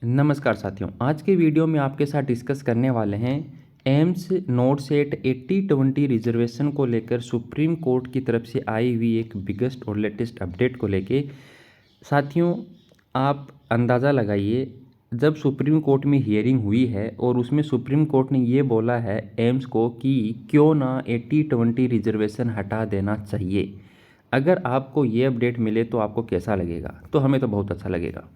नमस्कार साथियों, आज के वीडियो में आपके साथ डिस्कस करने वाले हैं एम्स नोट सेट 80-20 रिजर्वेशन को लेकर सुप्रीम कोर्ट की तरफ से आई हुई एक बिगेस्ट और लेटेस्ट अपडेट को लेके। साथियों, आप अंदाज़ा लगाइए, जब सुप्रीम कोर्ट में हियरिंग हुई है और उसमें सुप्रीम कोर्ट ने ये बोला है एम्स को कि क्यों ना 80-20 रिजर्वेशन हटा देना चाहिए। अगर आपको ये अपडेट मिले तो आपको कैसा लगेगा? तो हमें तो बहुत अच्छा लगेगा।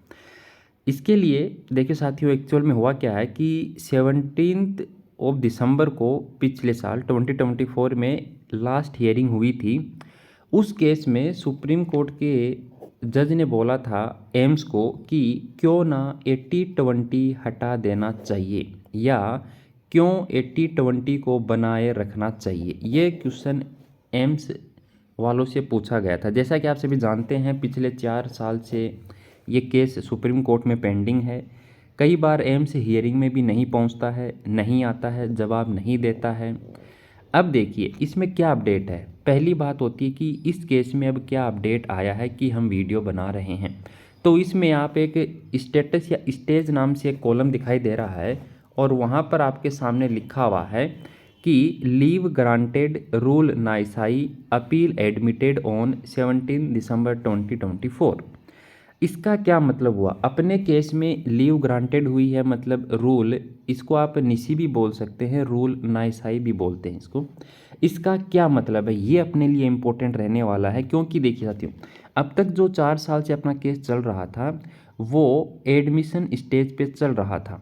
इसके लिए देखिए साथियों, एक्चुअल में हुआ क्या है कि 17 ऑफ दिसंबर को पिछले साल 2024 में लास्ट हियरिंग हुई थी। उस केस में सुप्रीम कोर्ट के जज ने बोला था एम्स को कि क्यों ना 80-20 हटा देना चाहिए या क्यों 80-20 को बनाए रखना चाहिए। ये क्वेश्चन एम्स वालों से पूछा गया था। जैसा कि आप सभी जानते हैं, पिछले 4 साल से ये केस सुप्रीम कोर्ट में पेंडिंग है। कई बार एम्स हियरिंग में भी नहीं पहुंचता है, नहीं आता है, जवाब नहीं देता है। अब देखिए इसमें क्या अपडेट है। पहली बात होती है कि इस केस में अब क्या अपडेट आया है कि हम वीडियो बना रहे हैं। तो इसमें आप एक स्टेटस या स्टेज नाम से एक कॉलम दिखाई दे रहा है और वहाँ पर आपके सामने लिखा हुआ है कि leave granted rule nisi appeal admitted on 17 December 2024। इसका क्या मतलब हुआ? अपने केस में लीव ग्रांटेड हुई है, मतलब रूल, इसको आप निसी भी बोल सकते हैं, रूल नाइसाई भी बोलते हैं इसको। इसका क्या मतलब है, ये अपने लिए इम्पोर्टेंट रहने वाला है, क्योंकि देखिए साथियों, अब तक जो 4 साल से अपना केस चल रहा था वो एडमिशन स्टेज पे चल रहा था।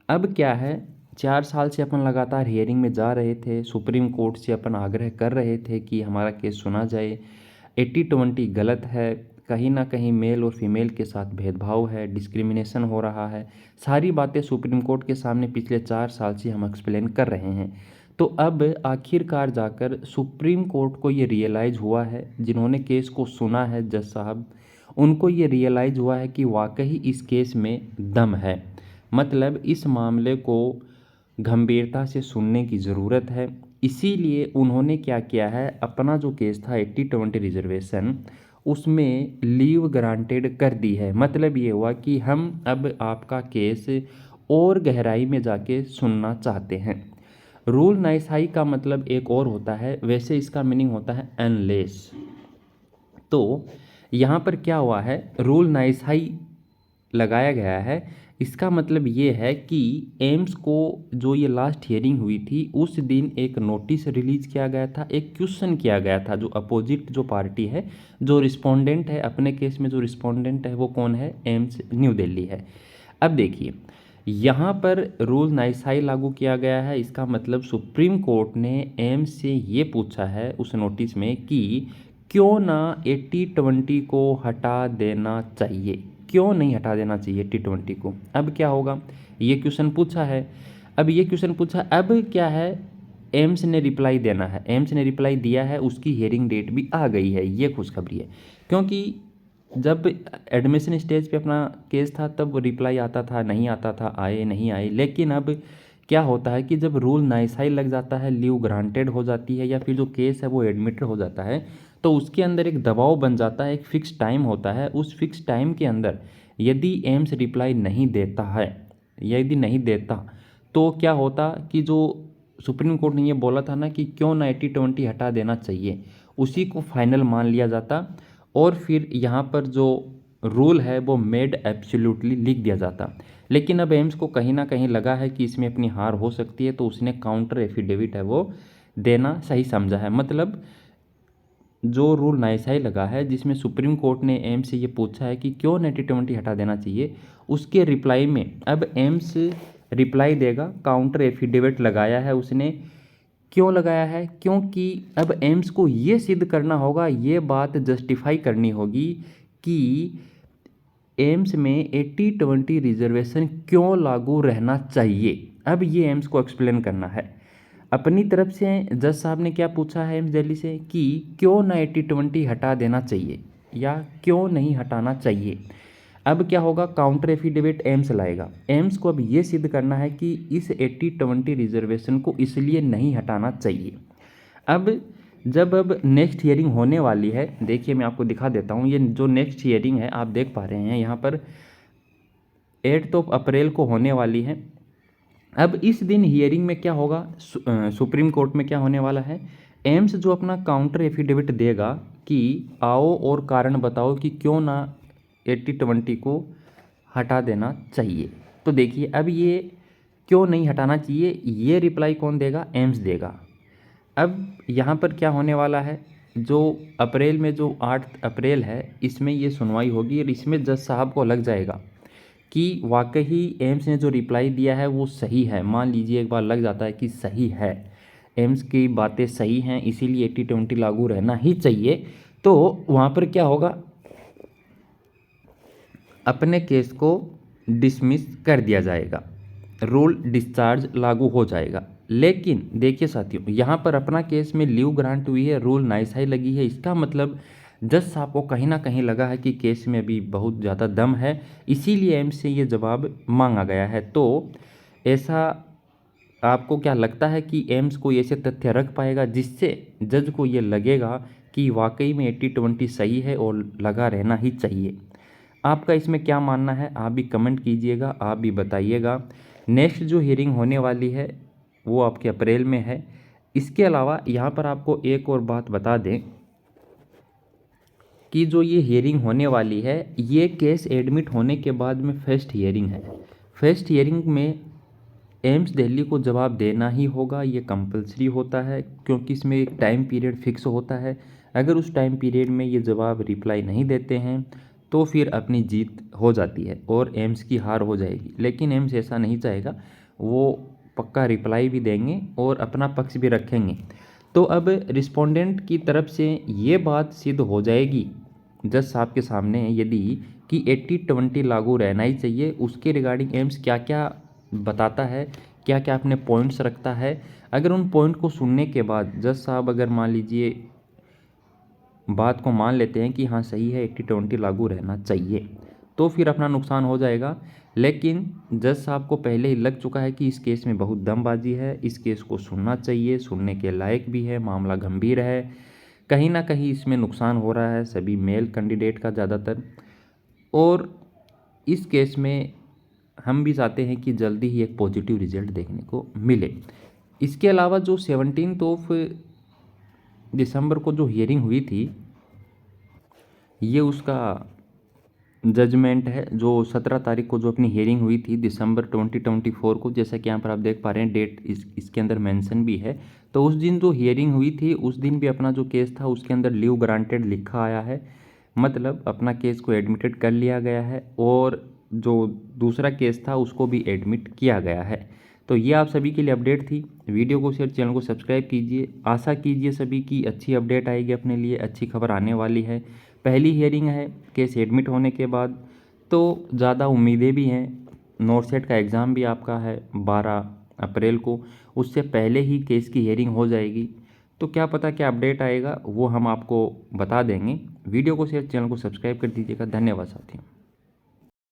अब क्या है, 4 साल से अपन लगातार हियरिंग में जा रहे थे, सुप्रीम कोर्ट से अपन आग्रह कर रहे थे कि हमारा केस सुना जाए। 80-20 गलत है, कहीं ना कहीं मेल और फीमेल के साथ भेदभाव है, डिस्क्रिमिनेशन हो रहा है। सारी बातें सुप्रीम कोर्ट के सामने पिछले 4 साल से हम एक्सप्लेन कर रहे हैं। तो अब आखिरकार जाकर सुप्रीम कोर्ट को ये रियलाइज़ हुआ है, जिन्होंने केस को सुना है जज साहब, उनको ये रियलाइज़ हुआ है कि वाकई इस केस में दम है। मतलब इस मामले को गंभीरता से सुनने की ज़रूरत है। इसीलिए उन्होंने क्या किया है, अपना जो केस था 80-20 रिजर्वेशन, उसमें लीव ग्रांटेड कर दी है। मतलब ये हुआ कि हम अब आपका केस और गहराई में जाके सुनना चाहते हैं। रूल नाइसाई का मतलब एक और होता है, वैसे इसका मीनिंग होता है अनलेस। तो यहाँ पर क्या हुआ है, रूल नाइसाई लगाया गया है। इसका मतलब ये है कि एम्स को जो ये लास्ट हियरिंग हुई थी उस दिन एक नोटिस रिलीज किया गया था, एक क्वेश्चन किया गया था। जो अपोजिट जो पार्टी है, जो रिस्पोंडेंट है अपने केस में, जो रिस्पोंडेंट है वो कौन है? एम्स न्यू दिल्ली है। अब देखिए यहाँ पर रूल नाइसाई लागू किया गया है। इसका मतलब सुप्रीम कोर्ट ने एम्स से ये पूछा है उस नोटिस में कि क्यों ना 80-20 को हटा देना चाहिए, क्यों नहीं हटा देना चाहिए 80-20 को। अब क्या होगा, ये क्वेश्चन पूछा है। अब ये क्वेश्चन पूछा, अब क्या है, एम्स ने रिप्लाई देना है। एम्स ने रिप्लाई दिया है, उसकी हियरिंग डेट भी आ गई है। ये खुशखबरी है, क्योंकि जब एडमिशन स्टेज पे अपना केस था तब रिप्लाई आता था, नहीं आता था, आए नहीं आए। लेकिन अब क्या होता है कि जब रूल नाइसाई लग जाता है, लीव ग्रांटेड हो जाती है, या फिर जो केस है वो एडमिटेड हो जाता है, तो उसके अंदर एक दबाव बन जाता है, एक फ़िक्स टाइम होता है। उस फिक्स टाइम के अंदर यदि एम्स रिप्लाई नहीं देता है, यदि नहीं देता, तो क्या होता कि जो सुप्रीम कोर्ट ने ये बोला था ना कि क्यों ना 80-20 हटा देना चाहिए, उसी को फाइनल मान लिया जाता और फिर यहाँ पर जो रूल है वो मेड एब्सोल्युटली लिख दिया जाता। लेकिन अब एम्स को कहीं ना कहीं लगा है कि इसमें अपनी हार हो सकती है, तो उसने काउंटर एफिडेविट है वो देना सही समझा है। मतलब जो रूल नाइसाई लगा है, जिसमें सुप्रीम कोर्ट ने एम्स से ये पूछा है कि क्यों 80-20 हटा देना चाहिए, उसके रिप्लाई में अब एम्स रिप्लाई देगा। काउंटर एफिडेविट लगाया है उसने। क्यों लगाया है? क्योंकि अब एम्स को ये सिद्ध करना होगा, ये बात जस्टिफाई करनी होगी कि एम्स में 80-20 रिजर्वेशन क्यों लागू रहना चाहिए। अब ये एम्स को एक्सप्लेन करना है। अपनी तरफ से जज साहब ने क्या पूछा है एम्स दिल्ली से कि क्यों ना 80-20 हटा देना चाहिए या क्यों नहीं हटाना चाहिए। अब क्या होगा, काउंटर एफिडेविट एम्स लाएगा। एम्स को अब ये सिद्ध करना है कि इस 80-20 रिजर्वेशन को इसलिए नहीं हटाना चाहिए। अब जब अब नेक्स्ट हियरिंग होने वाली है, देखिए मैं आपको दिखा देता हूँ। ये जो नेक्स्ट हियरिंग है आप देख पा रहे हैं यहाँ पर, 8 अप्रैल को होने वाली है। अब इस दिन हियरिंग में क्या होगा, सुप्रीम कोर्ट में क्या होने वाला है, एम्स जो अपना काउंटर एफिडेविट देगा कि आओ और कारण बताओ कि क्यों ना 80-20 को हटा देना चाहिए। तो देखिए अब ये क्यों नहीं हटाना चाहिए, ये रिप्लाई कौन देगा, एम्स देगा। अब यहाँ पर क्या होने वाला है, जो अप्रैल में जो 8 अप्रैल है इसमें ये सुनवाई होगी और इसमें जज साहब को लग जाएगा कि वाकई एम्स ने जो रिप्लाई दिया है वो सही है। मान लीजिए एक बार लग जाता है कि सही है, एम्स की बातें सही हैं, इसीलिए 80-20 लागू रहना ही चाहिए, तो वहाँ पर क्या होगा, अपने केस को डिसमिस कर दिया जाएगा, रूल डिस्चार्ज लागू हो जाएगा। लेकिन देखिए साथियों, यहाँ पर अपना केस में लीव ग्रांट हुई है, रूल नाइसाई लगी है, इसका मतलब जज साहब को कहीं ना कहीं लगा है कि केस में अभी बहुत ज़्यादा दम है, इसीलिए एम्स से ये जवाब मांगा गया है। तो ऐसा आपको क्या लगता है कि एम्स कोई ऐसे तथ्य रख पाएगा जिससे जज को ये लगेगा कि वाकई में 80-20 सही है और लगा रहना ही चाहिए? आपका इसमें क्या मानना है, आप भी कमेंट कीजिएगा, आप भी बताइएगा। नेक्स्ट जो हियरिंग होने वाली है वो आपके अप्रैल में है। इसके अलावा यहाँ पर आपको एक और बात बता दें कि जो ये हियरिंग होने वाली है ये केस एडमिट होने के बाद में फर्स्ट हियरिंग है। फर्स्ट हियरिंग में एम्स दिल्ली को जवाब देना ही होगा, ये कंपलसरी होता है, क्योंकि इसमें एक टाइम पीरियड फिक्स होता है। अगर उस टाइम पीरियड में ये जवाब रिप्लाई नहीं देते हैं तो फिर अपनी जीत हो जाती है और एम्स की हार हो जाएगी। लेकिन एम्स ऐसा नहीं चाहेगा, वो पक्का रिप्लाई भी देंगे और अपना पक्ष भी रखेंगे। तो अब रिस्पोंडेंट की तरफ से ये बात सिद्ध हो जाएगी जज साहब के सामने यदि कि 80-20 लागू रहना ही चाहिए, उसके रिगार्डिंग एम्स क्या क्या बताता है, क्या क्या अपने पॉइंट्स रखता है। अगर उन पॉइंट को सुनने के बाद जज साहब अगर मान लीजिए बात को मान लेते हैं कि हाँ सही है 80-20 लागू रहना चाहिए, तो फिर अपना नुकसान हो जाएगा। लेकिन जज साहब को पहले ही लग चुका है कि इस केस में बहुत दमबाजी है, इस केस को सुनना चाहिए, सुनने के लायक भी है, मामला गंभीर है, कहीं ना कहीं इसमें नुकसान हो रहा है सभी मेल कैंडिडेट का ज़्यादातर, और इस केस में हम भी चाहते हैं कि जल्दी ही एक पॉजिटिव रिजल्ट देखने को मिले। इसके अलावा जो 17 दिसंबर को जो हियरिंग हुई थी ये उसका जजमेंट है। जो 17 तारीख को जो अपनी हियरिंग हुई थी दिसंबर 2024 को, जैसा कि यहाँ पर आप देख पा रहे हैं डेट इसके अंदर मेंशन भी है, तो उस दिन जो हियरिंग हुई थी उस दिन भी अपना जो केस था उसके अंदर लीव ग्रांटेड लिखा आया है, मतलब अपना केस को एडमिटेड कर लिया गया है और जो दूसरा केस था उसको भी एडमिट किया गया है। तो ये आप सभी के लिए अपडेट थी। वीडियो को शेयर, चैनल को सब्सक्राइब कीजिए। आशा कीजिए सभी की अच्छी अपडेट आएगी, अपने लिए अच्छी खबर आने वाली है। पहली हियरिंग है केस एडमिट होने के बाद, तो ज़्यादा उम्मीदें भी हैं। नोटसेट का एग्ज़ाम भी आपका है 12 अप्रैल को, उससे पहले ही केस की हियरिंग हो जाएगी। तो क्या पता क्या अपडेट आएगा वो हम आपको बता देंगे। वीडियो को शेयर, चैनल को सब्सक्राइब कर दीजिएगा। धन्यवाद साथियों।